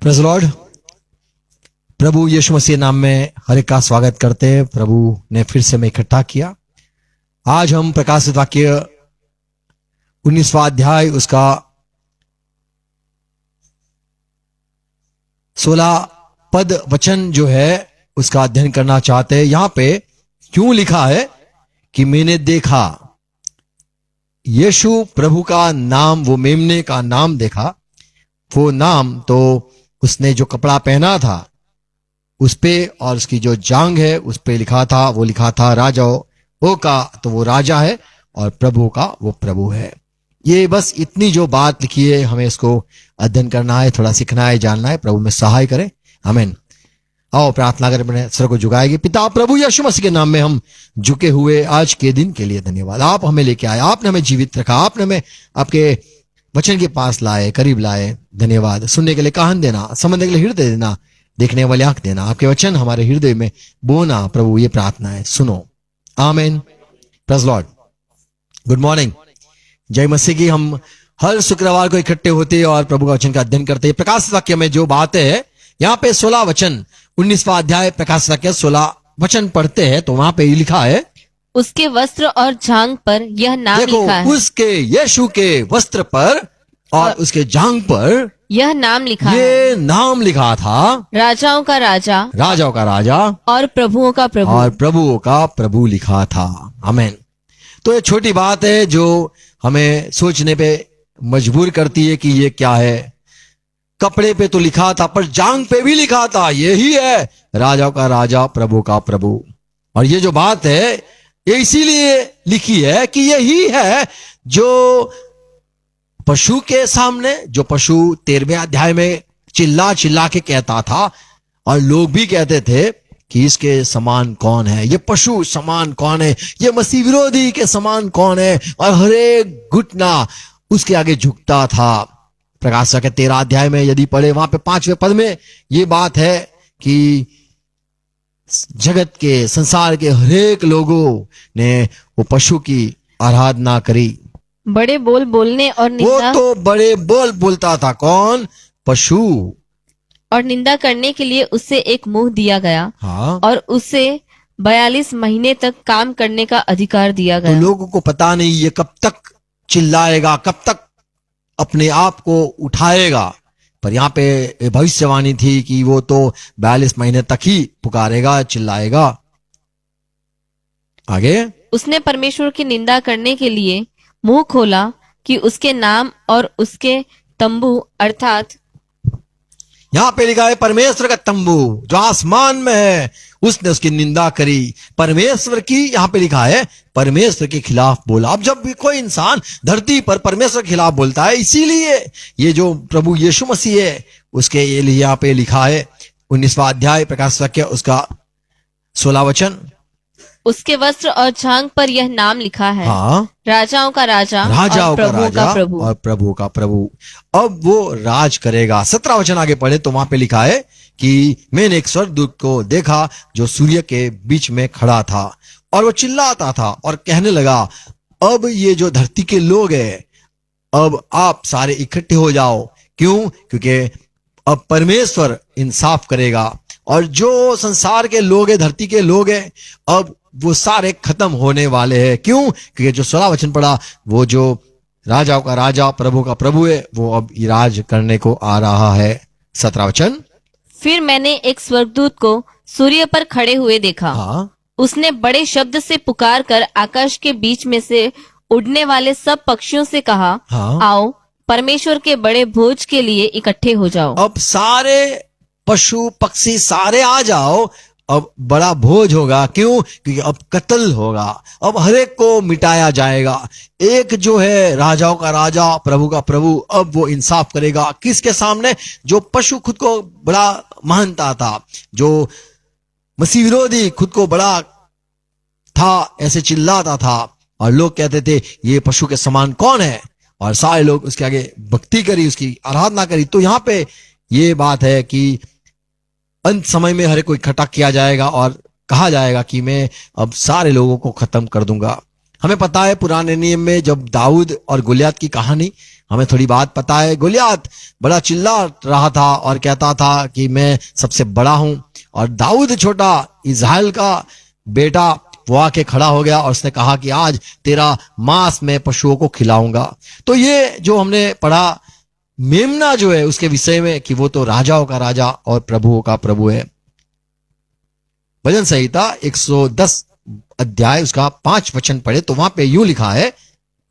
Praise Lord. प्रभु यीशु मसीह नाम में हर एक का स्वागत करते हैं। प्रभु ने फिर से हमें इकट्ठा किया। आज हम प्रकाशित वाक्य 19वां अध्याय उसका 16 पद वचन जो है उसका अध्ययन करना चाहते हैं। यहां पे क्यों लिखा है कि मैंने देखा, यीशु प्रभु का नाम, वो मेमने का नाम देखा। वो नाम तो उसने जो कपड़ा पहना था उस पे और उसकी जो जांग है उस पे लिखा था, वो लिखा था राजाओं का तो वो राजा है और प्रभु का वो प्रभु है। ये बस इतनी जो बात लिखी है, हमें इसको अध्ययन करना है, थोड़ा सीखना है, जानना है। प्रभु में सहाय करे, आमीन। आओ प्रार्थना करें, अपने सर को झुकाएंगे। पिता प्रभु यीशु मसीह के नाम में हम झुके हुए आज के दिन के लिए धन्यवाद। आप हमें लेके आए, आपने हमें जीवित रखा, आपने हमें आपके वचन के पास लाए, करीब लाए। धन्यवाद। सुनने के लिए कान देना, समझने के लिए हृदय देना, देखने वाले आंख देना। आपके वचन हमारे हृदय में बोना प्रभु, ये प्रार्थना है, सुनो, आमीन। Praise Lord. गुड मॉर्निंग, जय मसीह की। हम हर शुक्रवार को इकट्ठे होते हैं और प्रभु का वचन का अध्ययन करते हैं। प्रकाशित वाक्य में जो बातें है, यहाँ पे 16 वचन, 19वां अध्याय प्रकाशित वाक्य 16 वचन पढ़ते हैं तो वहां पे लिखा है, उसके वस्त्र और जांघ पर यह नाम देखो, लिखा है। उसके यीशु के वस्त्र पर और उसके जांघ पर यह नाम लिखा है, ये नाम लिखा था, राजाओं का राजा राजाओं का राजा और प्रभुओं का प्रभु। और प्रभुओं का प्रभु लिखा था। आमीन। तो ये छोटी बात है जो हमें सोचने पे मजबूर करती है कि ये क्या है। कपड़े पे तो लिखा था पर जांघ पे भी लिखा था, यही है राजाओं का राजा, प्रभु का प्रभु। और ये जो बात है ये इसीलिए लिखी है कि यही है जो पशु के सामने, जो पशु 13वें अध्याय में चिल्ला चिल्ला के कहता था और लोग भी कहते थे कि इसके समान कौन है, ये पशु समान कौन है, ये मसीह विरोधी के समान कौन है, और हर एक घुटना उसके आगे झुकता था। प्रकाशित के 13 अध्याय में यदि पढ़े, वहां पे 5वें पद में ये बात है कि जगत के, संसार के हरेक लोगों ने वो पशु की आराधना करी। बड़े बोल बोलने और वो निंदा तो बड़े बोल बोलता था, कौन? पशु। और निंदा करने के लिए उसे एक मुंह दिया गया, हाँ, और उसे 42 महीने तक काम करने का अधिकार दिया तो गया। लोगों को पता नहीं ये कब तक चिल्लाएगा, कब तक अपने आप को उठाएगा। पर यहाँ पे भविष्यवाणी थी कि वो तो 42 महीने तक ही पुकारेगा, चिल्लाएगा। आगे, उसने परमेश्वर की निंदा करने के लिए मुंह खोला कि उसके नाम और उसके तंबू अर्थात यहां पे लिखा है परमेश्वर का तंबू जो आसमान में है, उसने उसकी निंदा करी। परमेश्वर की, यहां पे लिखा है परमेश्वर के खिलाफ बोला। अब जब भी कोई इंसान धरती पर परमेश्वर के खिलाफ बोलता है, इसीलिए ये जो प्रभु यीशु मसीह है उसके ये यहाँ पे लिखा है 19वां अध्याय प्रकाशित वाक्य उसका 16 वचन, उसके वस्त्र और जांघ पर यह नाम लिखा है, हाँ, राजाओं का राजा राजाओं और का प्रभुओं राजा का प्रभु। और प्रभु का प्रभु। अब वो राज करेगा। 17 वचन आगे पढ़े तो वहां पे लिखा है कि मैंने एक स्वर्गदूत को देखा जो सूर्य के बीच में खड़ा था और वो चिल्लाता था और कहने लगा, अब ये जो धरती के लोग हैं, अब आप सारे इकट्ठे हो जाओ। क्यों? क्योंकि अब परमेश्वर इंसाफ करेगा और जो संसार के लोग हैं, धरती के लोग हैं, अब वो सारे खत्म होने वाले हैं। क्यों? क्योंकि जो 16 वचन पढ़ा, वो जो राजाओं का राजा, प्रभु का प्रभु है, वो अब राज करने को आ रहा है। 17 वचन, फिर मैंने एक स्वर्गदूत को सूर्य पर खड़े हुए देखा। हाँ, उसने बड़े शब्द से पुकार कर आकाश के बीच में से उड़ने वाले सब पक्षियों से कहा, हाँ, आओ परमेश्वर के बड़े भोज के लिए इकट्ठे हो जाओ। अब सारे पशु पक्षी सारे आ जाओ, अब बड़ा भोज होगा। क्यों? क्योंकि अब कत्ल होगा, अब हर एक को मिटाया जाएगा। एक जो है राजाओं का राजा, प्रभु का प्रभु, अब वो इंसाफ करेगा। किसके सामने? जो पशु खुद को बड़ा मानता था, जो मसीह विरोधी खुद को बड़ा था, ऐसे चिल्लाता था और लोग कहते थे ये पशु के समान कौन है, और सारे लोग उसके आगे भक्ति करी, उसकी आराधना करी। तो यहाँ पे ये बात है कि अंत समय में हर कोई इकट्ठा किया जाएगा और कहा जाएगा कि मैं अब सारे लोगों को खत्म कर दूंगा। हमें पता है पुराने नियम में जब दाऊद और गोलियत की कहानी हमें थोड़ी बात पता है, गोलियत बड़ा चिल्ला रहा था और कहता था कि मैं सबसे बड़ा हूं, और दाऊद छोटा इस्राएल का बेटा वो आके खड़ा हो गया और उसने कहा कि आज तेरा मांस मैं पशुओं को खिलाऊंगा। तो ये जो हमने पढ़ा मेमना जो है उसके विषय में कि वो तो राजाओं का राजा और प्रभुओं का प्रभु है। भजन संहिता 110 अध्याय उसका 5 वचन पढ़े तो वहां पे यूं लिखा है,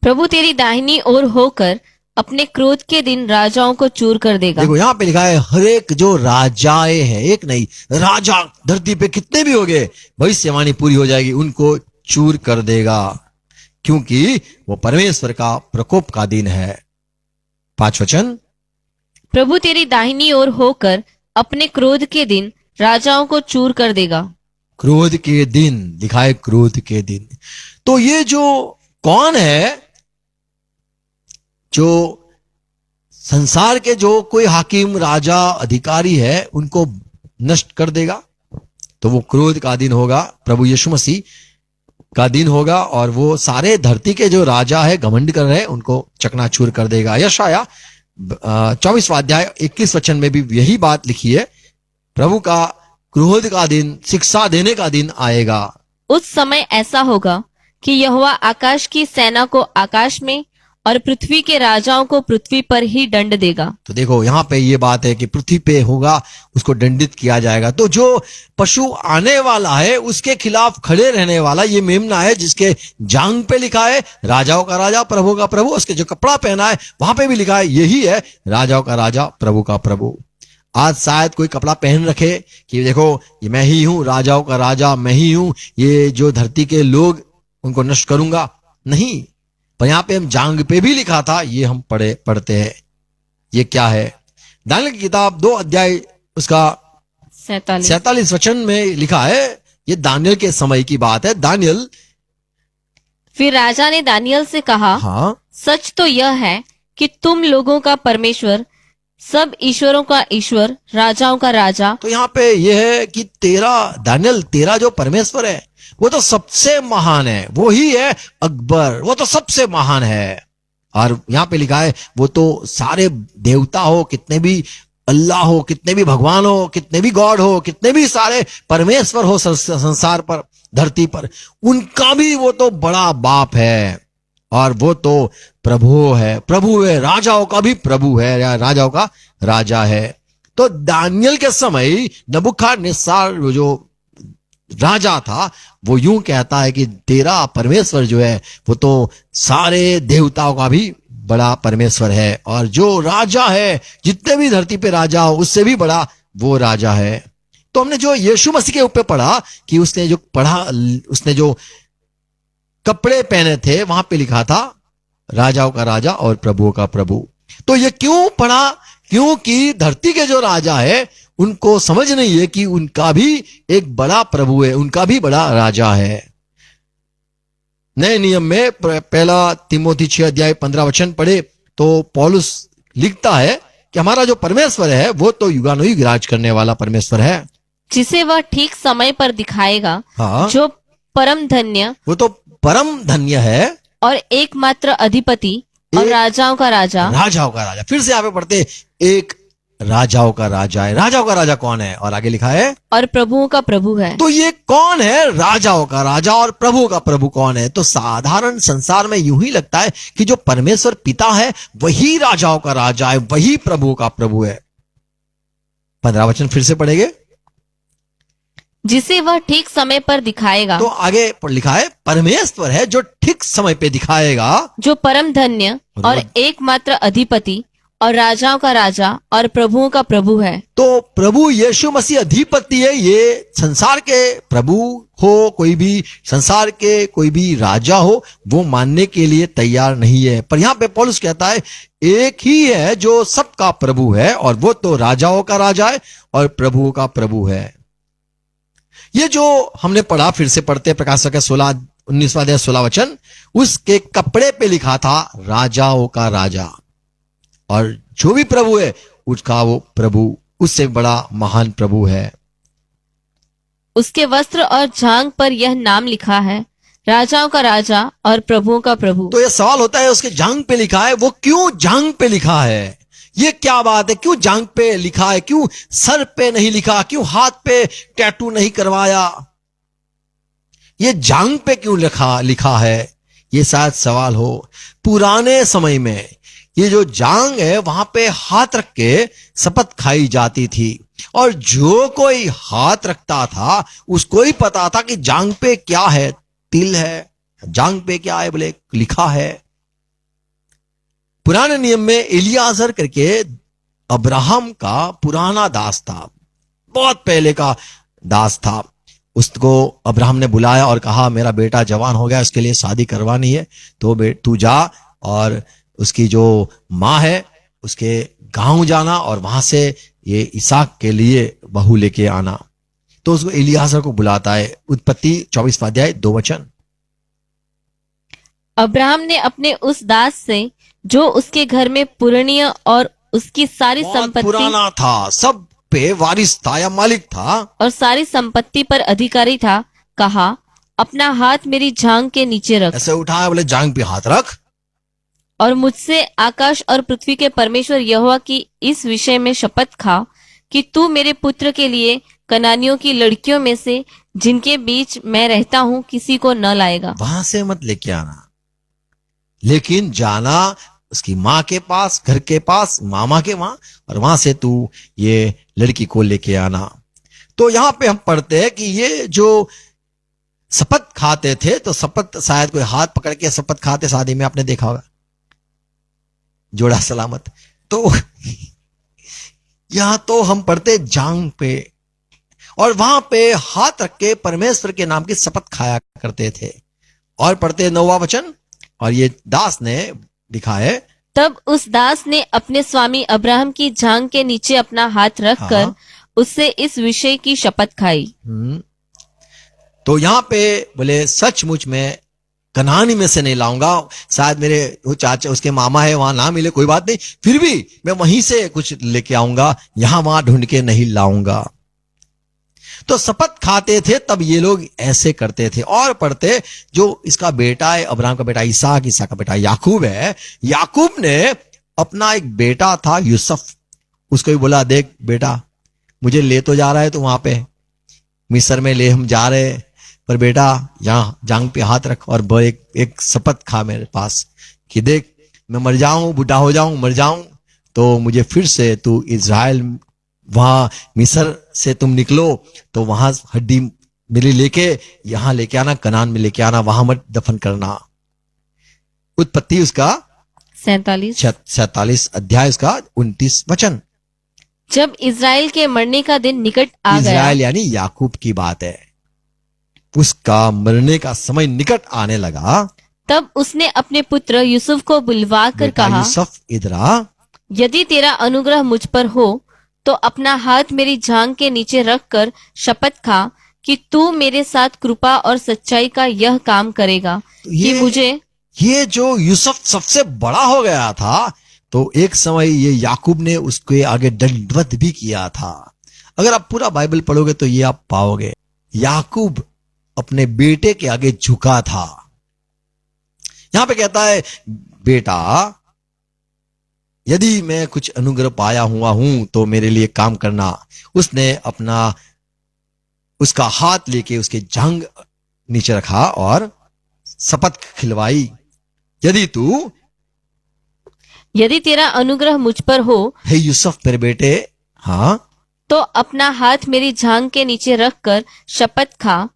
प्रभु तेरी दाहिनी ओर होकर अपने क्रोध के दिन राजाओं को चूर कर देगा। देखो यहाँ पे लिखा है हर एक जो राजाएं हैं, एक नहीं राजा धरती पे कितने भी हो गए, भविष्यवाणी पूरी हो जाएगी, उनको चूर कर देगा, क्योंकि वो परमेश्वर का प्रकोप का दिन है। 5 वचन, प्रभु तेरी दाहिनी ओर होकर अपने क्रोध के दिन राजाओं को चूर कर देगा। क्रोध के दिन लिखा है, क्रोध के दिन। तो ये जो कौन है, जो संसार के जो कोई हाकिम राजा अधिकारी है उनको नष्ट कर देगा। तो वो क्रोध का दिन होगा, प्रभु यीशु मसीह का दिन होगा, और वो सारे धरती के जो राजा है घमंड कर रहे हैं उनको चकनाचूर कर देगा। यशाया 24वां अध्याय 21 वचन में भी यही बात लिखी है, प्रभु का क्रोध का दिन, शिक्षा देने का दिन आएगा। उस समय ऐसा होगा कि यहोवा आकाश की सेना को आकाश में और पृथ्वी के राजाओं को पृथ्वी पर ही दंड देगा। तो देखो यहाँ पे ये बात है कि पृथ्वी पे होगा, उसको दंडित किया जाएगा। तो जो पशु आने वाला है उसके खिलाफ खड़े रहने वाला ये मेमना है, जिसके जांग पे लिखा है राजाओं का राजा प्रभु का प्रभु, उसके जो कपड़ा पहना है वहां पे भी लिखा है यही है, राजाओं का राजा प्रभु का प्रभु। आज शायद कोई कपड़ा पहन रखे कि देखो ये मैं ही हूं, राजाओं का राजा मैं ही हूं, ये जो धरती के लोग उनको नष्ट करूंगा, नहीं। पर यहां पे हम जांग पे भी लिखा था, ये हम पढ़ते हैं। ये क्या है? दानियल की किताब 2 अध्याय उसका 47 वचन में लिखा है, ये दानियल के समय की बात है। दानियल, फिर राजा ने दानियल से कहा, हाँ, सच तो यह है कि तुम लोगों का परमेश्वर, सब ईश्वरों का ईश्वर, राजाओं का राजा। तो यहाँ पे ये है कि दानियल तेरा जो परमेश्वर है वो तो सबसे महान है, वो ही है अकबर, वो तो सबसे महान है। और यहाँ पे लिखा है वो तो सारे देवता हो, कितने भी अल्लाह हो, कितने भी भगवान हो, कितने भी गॉड हो, कितने भी सारे परमेश्वर हो संसार पर, धरती पर, उनका भी वो तो बड़ा बाप है, और वो तो प्रभु है, राजाओं का भी प्रभु है, राजाओं का राजा है। तो दानियल के समय नबूखदनेस्सर जो राजा था वो यूं कहता है कि तेरा परमेश्वर जो है वो तो सारे देवताओं का भी बड़ा परमेश्वर है, और जो राजा है, जितने भी धरती पे राजा हो उससे भी बड़ा वो राजा है। तो हमने जो यीशु मसीह के ऊपर पढ़ा कि उसने जो कपड़े पहने थे वहां पे लिखा था राजाओं का राजा और प्रभुओं का प्रभु। तो ये क्यों पढ़ा? क्योंकि धरती के जो राजा है उनको समझ नहीं है कि उनका भी एक बड़ा प्रभु है, उनका भी बड़ा राजा है। नए नियम में पहला तिमोथी 6 अध्याय 15 वचन पढ़े तो पौलुस लिखता है कि हमारा जो परमेश्वर है वो तो युगानुयुग राज करने वाला परमेश्वर है, जिसे वह ठीक समय पर दिखाएगा। हाँ, जो परम धन्य, वो तो परम धन्य है और एकमात्र अधिपति और राजाओं का राजा। राजाओं का राजा। फिर से यहाँ पे पढ़ते, एक राजाओं का राजा है। राजाओं का राजा कौन है? और आगे लिखा है और प्रभुओं का प्रभु है। तो ये कौन है? राजाओं का राजा और प्रभु का प्रभु कौन है? तो साधारण संसार में यूं ही लगता है कि जो परमेश्वर पिता है वही राजाओं का राजा है, वही प्रभु का प्रभु है। 15 वचन फिर से पढ़ेंगे, जिसे वह ठीक समय पर दिखाएगा। तो आगे लिखा है परमेश्वर है जो ठीक समय पे दिखाएगा, जो परम धन्य और एकमात्र अधिपति और राजाओं का राजा और प्रभुओं का प्रभु है। तो प्रभु यीशु मसीह अधिपति है। ये संसार के प्रभु हो, कोई भी संसार के कोई भी राजा हो, वो मानने के लिए तैयार नहीं है। पर यहाँ पे पौलुस कहता है एक ही है जो सबका प्रभु है, और वो तो राजाओं का राजा है और प्रभुओं का प्रभु है। ये जो हमने पढ़ा, फिर से पढ़ते, प्रकाशित 19वां अध्याय 16 वचन, उसके कपड़े पे लिखा था राजाओं का राजा, और जो भी प्रभु है उसका वो प्रभु उससे बड़ा महान प्रभु है। उसके वस्त्र और जांघ पर यह नाम लिखा है, राजाओं का राजा और प्रभुओं का प्रभु। तो ये सवाल होता है उसके जांग पे लिखा है, वो क्यों जांग पे लिखा है? ये क्या बात है? क्यों जांग पे लिखा है? क्यों सर पे नहीं लिखा? क्यों हाथ पे टैटू नहीं करवाया? ये जांग पे क्यों लिखा है? ये शायद सवाल हो। पुराने समय में ये जो जांग है वहां पे हाथ रख के शपथ खाई जाती थी, और जो कोई हाथ रखता था उसको ही पता था कि जांग पे क्या है। तिल है, जांग पे क्या है बोले लिखा है। पुराने नियम में एलियाजर करके अब्राहम का पुराना दास था, बहुत पहले का दास था। उसको अब्राहम ने बुलाया और कहा मेरा बेटा जवान हो गया, उसके लिए शादी करवानी है, तो तू जा और उसकी जो माँ है उसके गांव जाना और वहां से ये इसहाक के लिए बहू लेके आना। तो उसको एलियाजर को बुलाता है। उत्पत्ति 24वां अध्याय 2 वचन। अब्राहम ने अपने उस दास से जो उसके घर में पुरनिय और उसकी सारी बहुत संपत्ति पुराना था, सब पे वारिस था या मालिक था, और सारी संपत्ति पर अधिकारी था, कहा अपना हाथ मेरी जांग के नीचे रख ऐसे उठाया बोले जांग पे हाथ रख और मुझसे आकाश और पृथ्वी के परमेश्वर यहोवा की इस विषय में शपथ खा कि तू मेरे पुत्र के लिए कनानियों की लड़कियों में से जिनके बीच मैं रहता हूं किसी को न लाएगा। वहां से मत लेके आना, लेकिन जाना उसकी माँ के पास, घर के पास, मामा के वहां, और वहां से तू ये लड़की को लेके आना। तो यहां पे हम पढ़ते हैं कि ये जो शपथ खाते थे, तो शपथ शायद कोई हाथ पकड़ के शपथ खाते, शादी में आपने देखा होगा, जोड़ा सलामत। तो यहां तो हम पढ़ते जांग पे, और वहां पे हाथ रख के परमेश्वर के नाम की शपथ खाया करते थे। और पढ़ते 9वां वचन, और ये दास ने लिखा है, तब उस दास ने अपने स्वामी अब्राहम की जांग के नीचे अपना हाथ रखकर हाँ। उससे इस विषय की शपथ खाई। तो यहां पे बोले सचमुच में कनानी में से नहीं लाऊंगा। शायद मेरे वो चाचा, उसके मामा है, वहां ना मिले कोई बात नहीं, फिर भी मैं वहीं से कुछ लेके आऊंगा, यहां वहां ढूंढ के नहीं लाऊंगा। तो शपथ खाते थे तब ये लोग ऐसे करते थे। और पढ़ते जो इसका बेटा है, अब्राहम का बेटा इसहाक, इसहाक का बेटा याकूब है, याकूब ने अपना एक बेटा था यूसुफ, उसको भी बोला देख बेटा मुझे ले तो जा रहा है तो वहां पे मिस्र में ले हम जा रहे, पर बेटा यहां जांग पे हाथ रख और एक शपथ खा मेरे पास कि देख मैं मर जाऊं, बूढ़ा हो जाऊं, मर जाऊं, तो मुझे फिर से तू इज़राइल, वहां मिस्र से तुम निकलो तो वहां हड्डी मेरी लेके यहां लेके आना, कनान में लेके आना, वहां मत दफन करना। उत्पत्ति उसका 47 अध्याय उसका 29 वचन। जब इज़राइल के मरने का दिन निकट आ गया, इज़राइल यानी याकूब की बात है, उसका मरने का समय निकट आने लगा, तब उसने अपने पुत्र यूसुफ को बुलवा कर बेटा कहा, यूसुफ इधर आ, यदि तेरा अनुग्रह मुझ पर हो तो अपना हाथ मेरी जांग के नीचे रखकर शपथ खा कि तू मेरे साथ कृपा और सच्चाई का यह काम करेगा तो कि मुझे ये जो यूसुफ सबसे बड़ा हो गया था, तो एक समय ये याकूब ने उसके आगे दंडवत भी किया था। अगर आप पूरा बाइबल पढ़ोगे तो ये आप पाओगे, याकूब अपने बेटे के आगे झुका था। यहां पे कहता है बेटा यदि मैं कुछ अनुग्रह पाया हुआ हूं तो मेरे लिए काम करना। उसने उसका हाथ लेके उसके जांग नीचे रखा और शपथ खिलवाई, यदि तेरा अनुग्रह मुझ पर हो हे यूसुफ मेरे बेटे, हाँ, तो अपना हाथ मेरी जांग के नीचे रखकर शपथ खा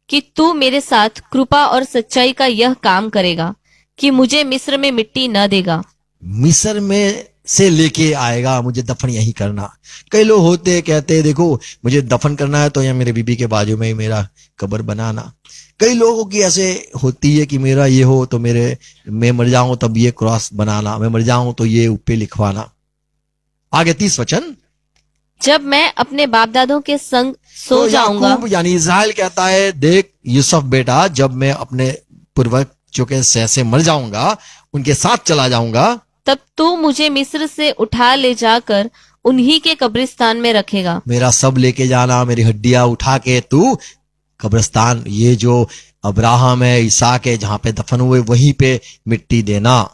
कि तू मेरे साथ कृपा और सच्चाई का यह काम करेगा कि मुझे मिस्र में मिट्टी न देगा, मिस्र में से लेके आएगा, मुझे दफन यही करना। कई लोग होते कहते देखो मुझे दफन करना है तो यहाँ मेरे बीबी के बाजू में ही मेरा कब्र बनाना। कई लोगों की ऐसे होती है कि मेरा ये हो तो मैं मर जाऊं तब ये क्रॉस बनाना, मैं मर जाऊं तो ये ऊपर लिखवाना। आगे 30 वचन, जब मैं अपने बाप दादों के संग सो तो जाऊंगा, याकूब यानी इज़राइल कहता है देख यूसुफ बेटा, जब मैं अपने पूर्वजों के से मर जाऊंगा, उनके साथ चला जाऊंगा, तब तू मुझे मिस्र से उठा ले जाकर उन्हीं के कब्रिस्तान में रखेगा। मेरा सब लेके जाना, मेरी हड्डियां उठा के तू कब्रिस्तान, ये जो अब्राहम है, इसहाक है, जहां पे दफन हुए वहीं पे मिट्टी देना।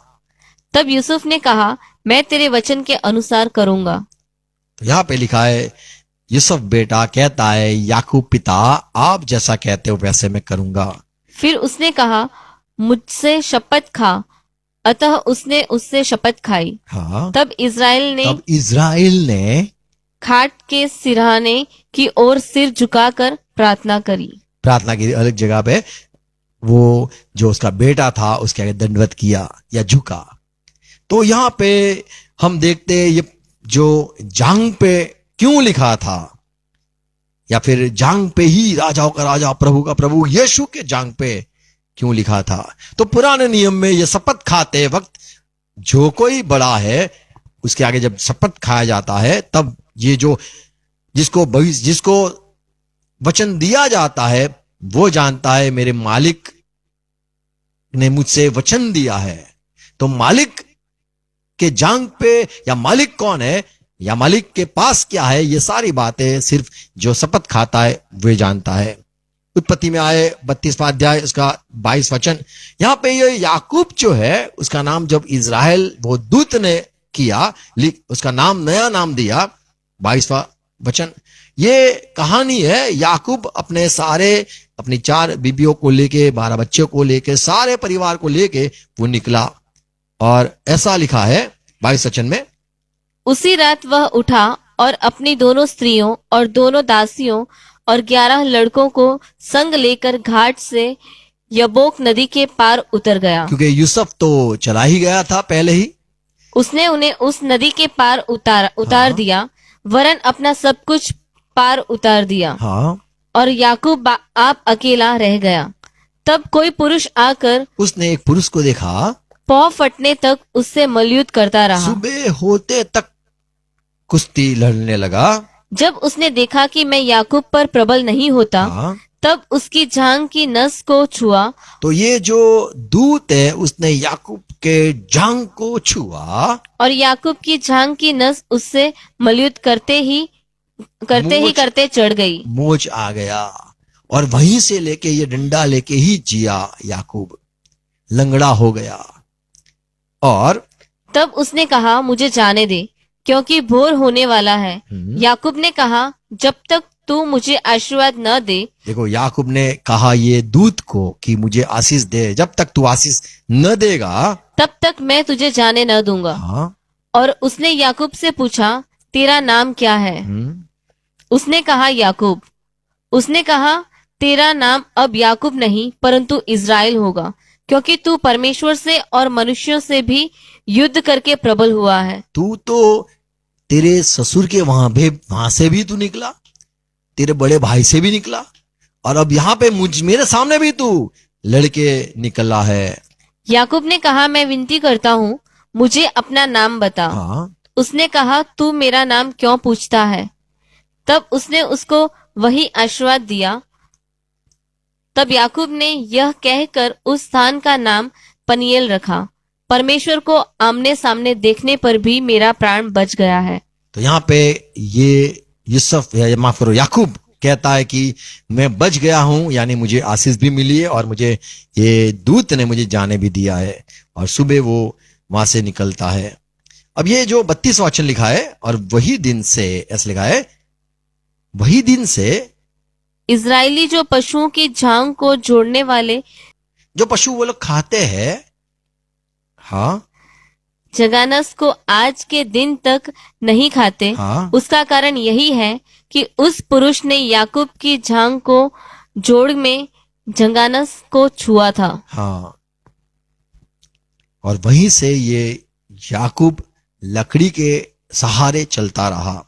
तब यूसुफ ने कहा, मैं तेरे वचन के अनुसार करूंगा। तो यहाँ पे लिखा है, यूसुफ बेटा कहता है, याकूब पिता, आप जैसा कहते हो वैसे मैं करूंगा। फिर उसने कहा, मुझसे शपथ खा। अतः उसने उससे शपथ खाई। हाँ, तब इज़राइल ने खाट के सिरहाने की ओर सिर झुकाकर प्रार्थना करी। प्रार्थना की अलग जगह पे वो जो उसका बेटा था उसके आगे दंडवत किया या झुका। तो यहाँ पे हम देखते हैं ये जो जांग पे क्यों लिखा था, या फिर जांग पे ही राजाओं का राजा प्रभु का प्रभु यीशु के जांग पे क्यों लिखा था। तो पुराने नियम में ये शपथ खाते वक्त जो कोई बड़ा है उसके आगे जब शपथ खाया जाता है, तब ये जो जिसको वचन दिया जाता है वो जानता है मेरे मालिक ने मुझसे वचन दिया है। तो मालिक के जांग पे या मालिक कौन है या मालिक के पास क्या है, ये सारी बातें सिर्फ जो शपथ खाता है वे जानता है। उत्पत्ति में आए 32वां अध्याय उसका 22 वचन, यहां पे ये याकूब जो है उसका नाम जब इज़राइल वो दूत ने किया, उसका नाम नया नाम दिया। 22वां वचन, ये कहानी है याकूब अपनी 4 बीबियों को लेके, 12 बच्चों को लेके, सारे परिवार को लेके वो निकला। और ऐसा लिखा है 22 वचन में, उसी रात वह उठा और अपनी दोनों स्त्रियों और दोनों दासियों और 11 लड़कों को संग लेकर घाट से यब्बोक नदी के पार उतर गया। क्योंकि यूसुफ तो चला ही गया था पहले ही। उसने उन्हें उस नदी के पार उतार दिया, वरन अपना सब कुछ पार उतार दिया। हाँ, और याकूब आप अकेला रह गया। तब कोई पुरुष आकर उसने एक पुरुष को देखा, पौ फटने तक उससे मलयुद्ध करता रहा। सुबह होते तक कुश्ती लड़ने लगा। जब उसने देखा कि मैं याकूब पर प्रबल नहीं होता, हाँ, तब उसकी जांग की नस को छुआ। तो ये जो दूत है उसने याकूब के जांग को छुआ और याकूब की जांग की नस उससे मलयुद्ध करते चढ़ गई। मोच आ गया और वहीं से लेके ये डंडा लेके ही जिया याकूब, लंगड़ा हो गया। और तब उसने कहा, मुझे जाने दे, क्योंकि भोर होने वाला है। याकूब ने कहा, जब तक तू मुझे आशीर्वाद न दे। देखो, याकूब ने कहा ये दूत को कि मुझे आशीष दे, जब तक तू आशीष न देगा तब तक मैं तुझे जाने न दूंगा। हाँ, और उसने याकूब से पूछा, तेरा नाम क्या है? उसने कहा, याकूब। उसने कहा, तेरा नाम अब याकूब नहीं परंतु इज़राइल होगा, क्योंकि तू परमेश्वर से और मनुष्यों से भी युद्ध करके प्रबल हुआ है। तू तो तेरे ससुर के वहां से भी तू निकला, तेरे बड़े भाई से भी निकला, और अब यहाँ पे मेरे सामने भी तू लड़के निकला है। याकूब ने कहा, मैं विनती करता हूँ, मुझे अपना नाम बता। हाँ, उसने कहा, तू मेरा नाम क्यों पूछता है? तब उसने उसको वही आशीर्वाद दिया। तब याकूब ने यह कहकर उस स्थान का नाम पनीएल रखा, परमेश्वर को आमने सामने देखने पर भी मेरा प्राण बच गया है। तो यहाँ पे ये यूसुफ माफ करो याकूब कहता है कि मैं बच गया हूं, यानी मुझे आशीष भी मिली है और मुझे ये दूत ने मुझे जाने भी दिया है। और सुबह वो वहां से निकलता है। अब ये जो 32 वचन लिखा है, और वही दिन से ऐसा लिखा है, वही दिन से इजरायली जो पशुओं की जांग को जोड़ने वाले, जो पशु वो लोग खाते हैं, हाँ, जगानस को आज के दिन तक नहीं खाते। हाँ, उसका कारण यही है कि उस पुरुष ने याकूब की जांग को जोड़ में जगानस को छुआ था। हाँ, और वहीं से ये याकूब लकड़ी के सहारे चलता रहा।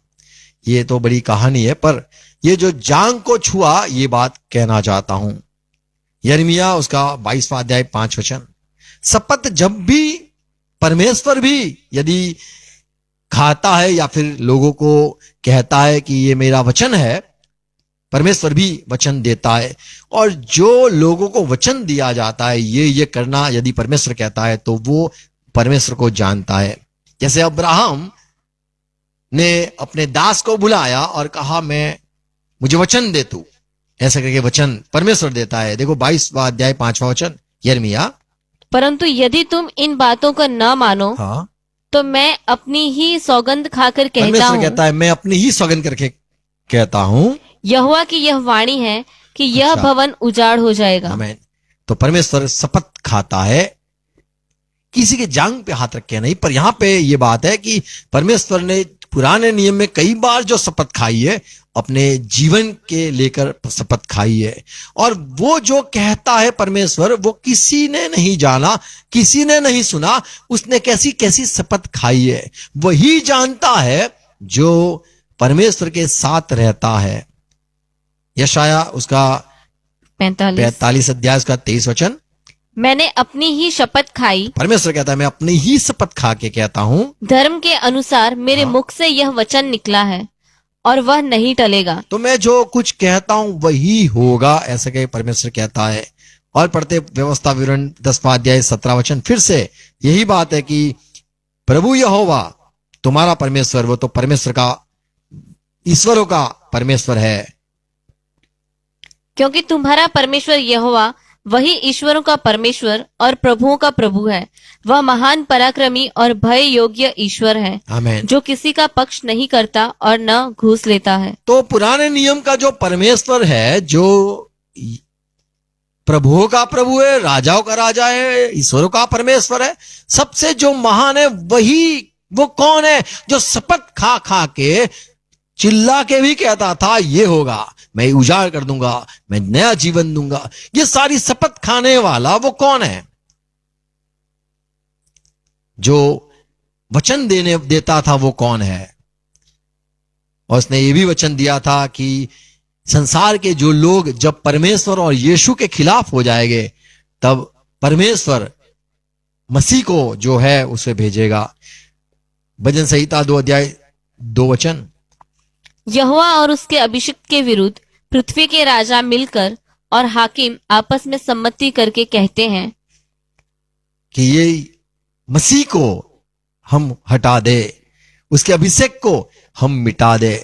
ये तो बड़ी कहानी है, पर ये जो जांग को छुआ ये बात कहना चाहता हूं। यिर्मयाह उसका 22वां अध्याय 5 वचन, शपथ जब भी परमेश्वर भी यदि खाता है या फिर लोगों को कहता है कि ये मेरा वचन है, परमेश्वर भी वचन देता है। और जो लोगों को वचन दिया जाता है ये करना, यदि परमेश्वर कहता है तो वो परमेश्वर को जानता है। जैसे अब्राहम ने अपने दास को बुलाया और कहा, मुझे वचन दे तू, ऐसा करके वचन परमेश्वर देता है। देखो 22वां अध्याय 5वां वचन, यिर्मयाह। परंतु यदि तुम इन बातों को न मानो हाँ, तो मैं अपनी ही सौगंध खाकर कहता परमेश्वर हूँ, कहता है मैं अपनी ही सौगंध करके कहता हूं। यहोवा की यह वाणी है कि यह अच्छा। भवन उजाड़ हो जाएगा। आमीन। तो परमेश्वर शपथ खाता है, किसी के जांग पे हाथ रख के नहीं। पर यहां पे ये बात है कि परमेश्वर ने पुराने नियम में कई बार जो शपथ खाई है, अपने जीवन के लेकर शपथ खाई है। और वो जो कहता है परमेश्वर, वो किसी ने नहीं जाना, किसी ने नहीं सुना, उसने कैसी कैसी शपथ खाई है वही जानता है जो परमेश्वर के साथ रहता है। यशाया उसका 45 अध्याय उसका 23 वचन, मैंने अपनी ही शपथ खाई, परमेश्वर कहता है मैं अपनी ही शपथ खा के कहता हूं, धर्म के अनुसार मेरे हाँ। मुख से यह वचन निकला है और वह नहीं टलेगा। तो मैं जो कुछ कहता हूं वही होगा, ऐसा कहे परमेश्वर कहता है। और पढ़ते व्यवस्था विवरण 10वां अध्याय 17 वचन, फिर से यही बात है कि प्रभु यहोवा तुम्हारा परमेश्वर, वो तो परमेश्वर का, ईश्वरों का परमेश्वर है। क्योंकि तुम्हारा परमेश्वर यहोवा वही ईश्वरों का परमेश्वर और प्रभुओं का प्रभु है। वह महान पराक्रमी और भय योग्य ईश्वर है, आमीन। जो किसी का पक्ष नहीं करता और न घूस लेता है। तो पुराने नियम का जो परमेश्वर है, जो प्रभुओं का प्रभु है, राजाओं का राजा है, ईश्वरों का परमेश्वर है, सबसे जो महान है वही, वो कौन है जो शपथ खा खा के चिल्ला के भी कहता था ये होगा, मैं उजाड़ कर दूंगा, मैं नया जीवन दूंगा। ये सारी शपथ खाने वाला वो कौन है? जो वचन देता था वो कौन है? और उसने ये भी वचन दिया था कि संसार के जो लोग जब परमेश्वर और यीशु के खिलाफ हो जाएंगे, तब परमेश्वर मसीह को जो है उसे भेजेगा। भजन संहिता 2 अध्याय 2 वचन, यहोवा और उसके अभिषिक्त के विरुद्ध पृथ्वी के राजा मिलकर और हाकिम आपस में सम्मति करके कहते हैं कि ये मसीह को हम हटा दे, उसके अभिषेक को हम मिटा दे।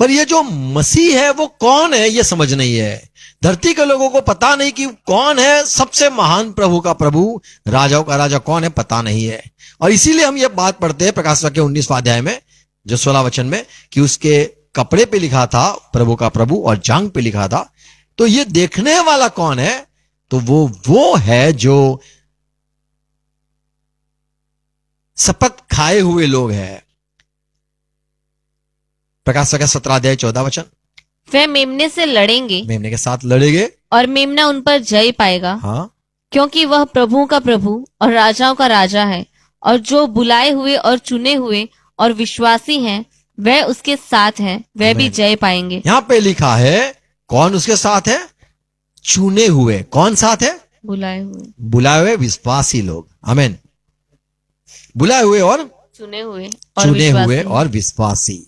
पर ये जो मसीह है वो कौन है ये समझ नहीं है। धरती के लोगों को पता नहीं कि कौन है सबसे महान प्रभु का प्रभु, राजाओं का राजा कौन है, पता नहीं है। और इसीलिए हम ये बात पढ़ते हैं प्रकाश वाक्य 19वां अध्याय में जो 16 वचन में, कि उसके कपड़े पे लिखा था प्रभु का प्रभु और जांग पे लिखा था। तो ये देखने वाला कौन है? तो वो है जो शपथ खाए हुए लोग हैं। प्रकाश वाक्य 17 अध्याय 14 वचन, वे मेमने से लड़ेंगे मेमने के साथ लड़ेंगे और मेमना उन पर जय पाएगा, हाँ, क्योंकि वह प्रभुओं का प्रभु और राजाओं का राजा है। और जो बुलाए हुए और चुने हुए और विश्वासी हैं वह उसके साथ हैं, वह भी आमीन। जय पाएंगे। यहां पे लिखा है कौन उसके साथ है? चुने हुए। कौन साथ है? बुलाए हुए, बुलाए हुए विश्वासी लोग। आमीन। बुलाए हुए और चुने हुए और चुने विश्वासी हुए हैं। और विश्वासी।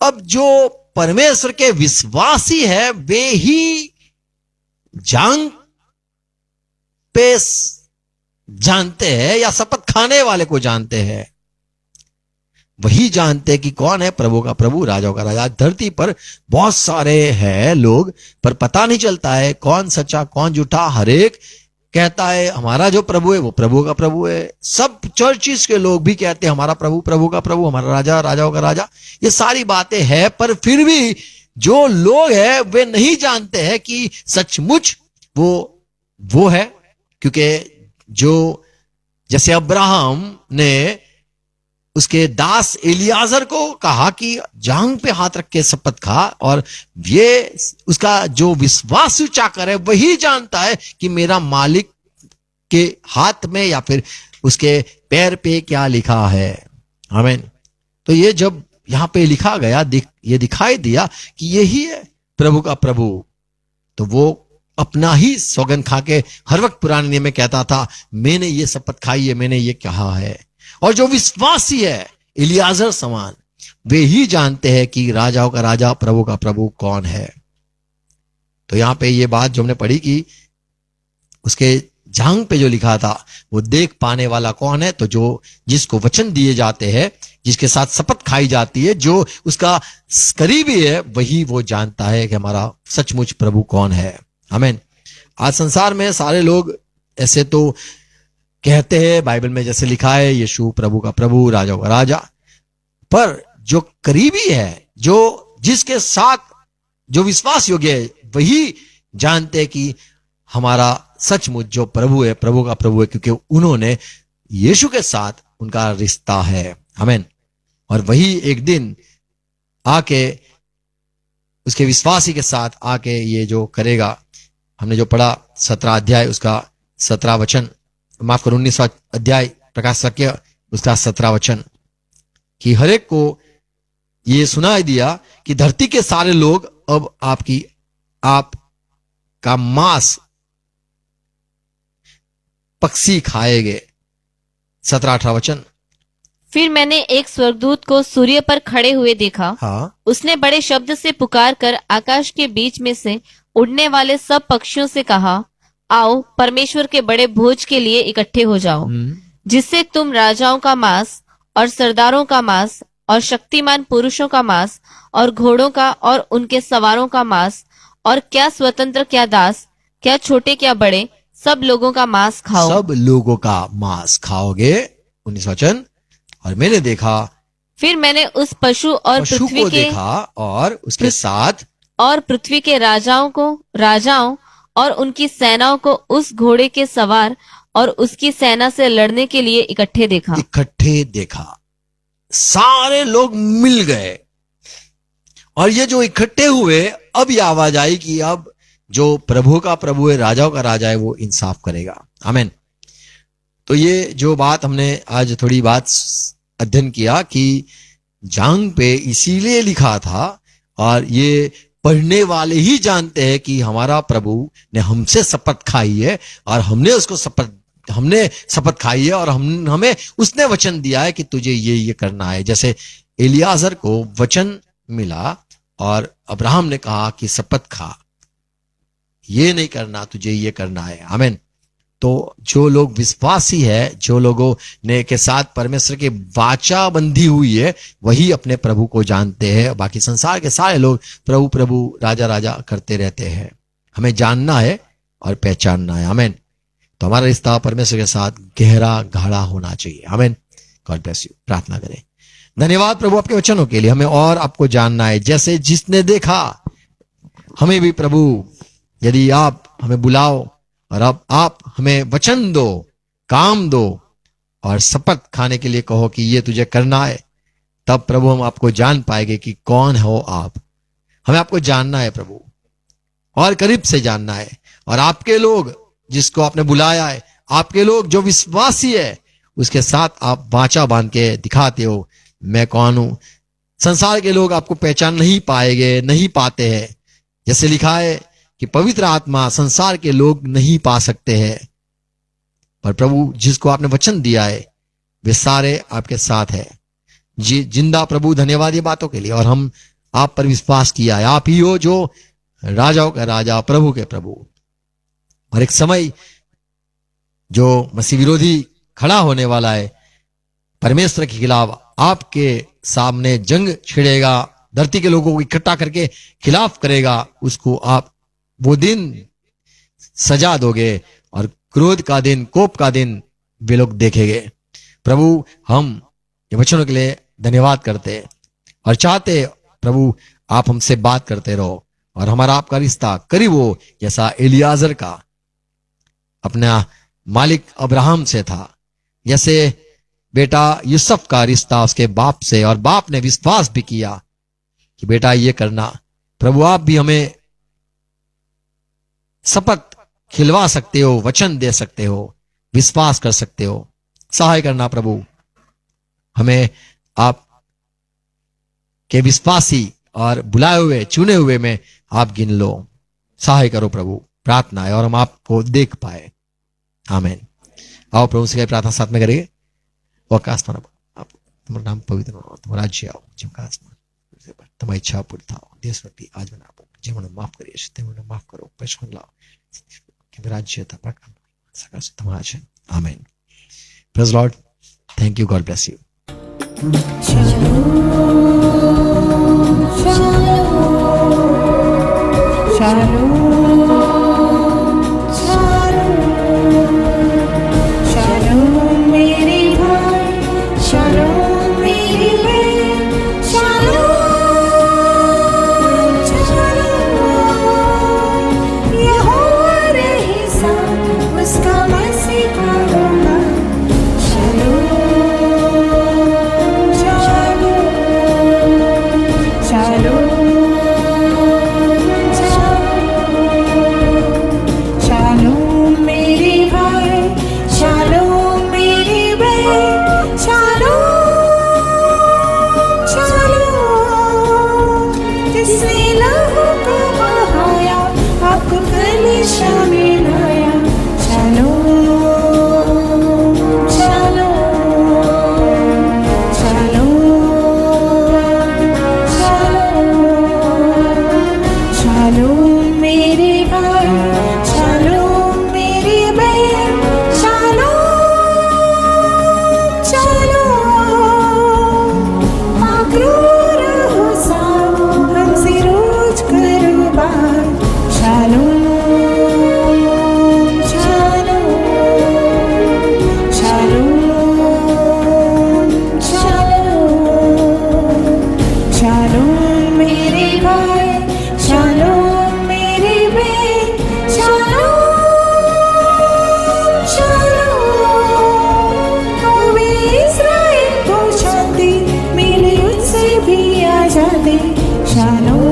अब जो परमेश्वर के विश्वासी है वे ही जांग पे जानते हैं, या शपथ खाने वाले को जानते हैं। वही जानते हैं कि कौन है प्रभु का प्रभु, राजाओं का राजा। धरती पर बहुत सारे हैं लोग, पर पता नहीं चलता है कौन सच्चा कौन झूठा। हर एक कहता है हमारा जो प्रभु है वो प्रभु का प्रभु है। सब चर्चिस के लोग भी कहते हैं हमारा प्रभु प्रभु का प्रभु, हमारा राजा राजाओं का राजा। ये सारी बातें हैं, पर फिर भी जो लोग हैं वे नहीं जानते हैं कि सचमुच वो है। क्योंकि जो जैसे अब्राहम ने उसके दास एलियाजर को कहा कि जांग पे हाथ रख के शपथ खा, और ये उसका जो विश्वास चाकर है वही जानता है कि मेरा मालिक के हाथ में या फिर उसके पैर पे क्या लिखा है। आमीन। तो ये जब यहां पे लिखा गया, ये दिखाई दिया कि यही है प्रभु का प्रभु, तो वो अपना ही सौगंध खा के हर वक्त पुराने नियम में कहता था मैंने ये शपथ खाई है, मैंने ये कहा है। और जो विश्वासी है इलियाजर समान, वे ही जानते हैं कि राजाओं का राजा प्रभु का प्रभु कौन है। तो यहां पे ये बात जो हमने पढ़ी कि उसके जांग पे जो लिखा था वो देख पाने वाला कौन है? तो जो जिसको वचन दिए जाते हैं, जिसके साथ शपथ खाई जाती है, जो उसका करीबी है, वही वो जानता है कि हमारा सचमुच प्रभु कौन है। आमीन। आज संसार में सारे लोग ऐसे तो कहते हैं, बाइबल में जैसे लिखा है यीशु प्रभु का प्रभु, राजाओं का राजा, पर जो करीबी है, जो जिसके साथ जो विश्वास योग्य है, वही जानते हैं कि हमारा सचमुच जो प्रभु है, प्रभु का प्रभु है, क्योंकि उन्होंने यीशु के साथ उनका रिश्ता है। आमीन। और वही एक दिन आके उसके विश्वासी के साथ आके ये जो करेगा, हमने जो पढ़ा 17 अध्याय उसका 17 वचन, माफ करो 19वां अध्याय प्रकाश वाक्य उसका 17 वचन, कि हर एक को ये सुनाई दिया कि धरती के सारे लोग अब आपका मांस पक्षी खाएंगे। 17-18 वचन। फिर मैंने एक स्वर्गदूत को सूर्य पर खड़े हुए देखा। हाँ, उसने बड़े शब्द से पुकार कर आकाश के बीच में से उड़ने वाले सब पक्षियों से कहा, आओ परमेश्वर के बड़े भोज के लिए इकट्ठे हो जाओ, जिससे तुम राजाओं का मांस और सरदारों का मांस और शक्तिमान पुरुषों का मांस और घोड़ों का और उनके सवारों का मांस और क्या स्वतंत्र क्या दास, क्या छोटे क्या बड़े, सब लोगों का मांस खाओ। सब लोगों का मांस खाओगे। 19 वचन। और मैंने देखा, फिर मैंने उस पशु और पशु पृथ्वी को के देखा और उसके साथ और पृथ्वी के राजाओं और उनकी सेनाओं को उस घोड़े के सवार और उसकी सेना से लड़ने के लिए इकट्ठे देखा। सारे लोग मिल गए, और ये जो इकट्ठे हुए, अब ये आवाज आई कि अब जो प्रभु का प्रभु है, राजाओं का राजा है, वो इंसाफ करेगा। आमीन। तो ये जो बात हमने आज थोड़ी बात अध्ययन किया कि जांग पे इसीलिए लिखा था, और ये पढ़ने वाले ही जानते हैं कि हमारा प्रभु ने हमसे शपथ खाई है, और हमने शपथ खाई है, और हमें उसने वचन दिया है कि तुझे ये करना है। जैसे एलियाजर को वचन मिला और अब्राहम ने कहा कि शपथ खा, ये नहीं करना, तुझे ये करना है। आमीन। तो जो लोग विश्वासी है, जो लोगों ने के साथ परमेश्वर की वाचा बंधी हुई है, वही अपने प्रभु को जानते हैं। बाकी संसार के सारे लोग प्रभु प्रभु राजा राजा करते रहते हैं। हमें जानना है और पहचानना है। आमीन। तो हमारा रिश्ता परमेश्वर के साथ गहरा गाढ़ा होना चाहिए। आमीन। God bless you. प्रार्थना करें। धन्यवाद प्रभु आपके वचनों के लिए। हमें और आपको जानना है, जैसे जिसने देखा, हमें भी प्रभु यदि आप हमें बुलाओ और अब आप हमें वचन दो, काम दो और शपथ खाने के लिए कहो कि ये तुझे करना है, तब प्रभु हम आपको जान पाएंगे कि कौन हो आप। हमें आपको जानना है प्रभु, और करीब से जानना है। और आपके लोग जिसको आपने बुलाया है, आपके लोग जो विश्वासी है, उसके साथ आप वाचा बांध के दिखाते हो मैं कौन हूं। संसार के लोग आपको पहचान नहीं पाएंगे, नहीं पाते हैं। जैसे लिखा है कि पवित्र आत्मा संसार के लोग नहीं पा सकते हैं, पर प्रभु जिसको आपने वचन दिया है वे सारे आपके साथ है। जी जिंदा प्रभु, धन्यवाद ये बातों के लिए। और हम आप पर विश्वास किया है, आप ही हो जो राजाओं का राजा, प्रभु के प्रभु। और एक समय जो मसीह विरोधी खड़ा होने वाला है, परमेश्वर के खिलाफ आपके सामने जंग छिड़ेगा, धरती के लोगों को इकट्ठा करके खिलाफ करेगा, उसको आप वो दिन सजा दोगे, और क्रोध का दिन, कोप का दिन वे लोग देखेंगे। प्रभु हम ये वचनों के लिए धन्यवाद करते और चाहते प्रभु आप हमसे बात करते रहो, और हमारा आपका रिश्ता करीब हो, जैसा एलियाजर का अपना मालिक अब्राहम से था, जैसे बेटा यूसुफ का रिश्ता उसके बाप से, और बाप ने विश्वास भी किया कि बेटा ये करना। प्रभु आप भी हमें शपथ खिलवा सकते हो, वचन दे सकते हो, विश्वास कर सकते हो। सहाय करना प्रभु, हमें आप के विश्वासी और बुलाए हुए, चुने हुए में आप गिन लो। सहाय करो प्रभु, प्रार्थना है, और हम आपको देख पाए। आमीन। आओ प्रभु से प्रार्थना साथ में करेंगे। आकाश आप तुम्हारा नाम पवित्र हो, तुम्हारा राज्य आओ, जिनका आसमान तुम्हारी इच्छा पूरी था देश में आज बना, जीवन माफ करिए, माफ करो, परेशान लाओ, राज्य था समाज है। आमीन। Praise Lord. Thank you. God bless you. Shalom मेरे भाई, shalom मेरी बहन, shalom, shalom। यहोवा रहे साथ, उसका मसीह का होगा। Shalom, shalom, shalom, shalom मेरे भाई, shalom मेरी बहन, shalom, shalom। जिसने लहू को बहाया, आपको कलीसिया में लाया। Shalom, shalom, shalom, shalom। Shalom मेरे भाई, shalom मेरी बहन, shalom, shalom। मगरूर हो साथ, हमसे रोज करो बात। Shalom, shalom, shalom, shalom। Shalom मेरे भाई, shalom मेरी बहन, shalom, shalom। कौमे इस्राएल को शांति मिली, उससे भी आजादी। Shalom,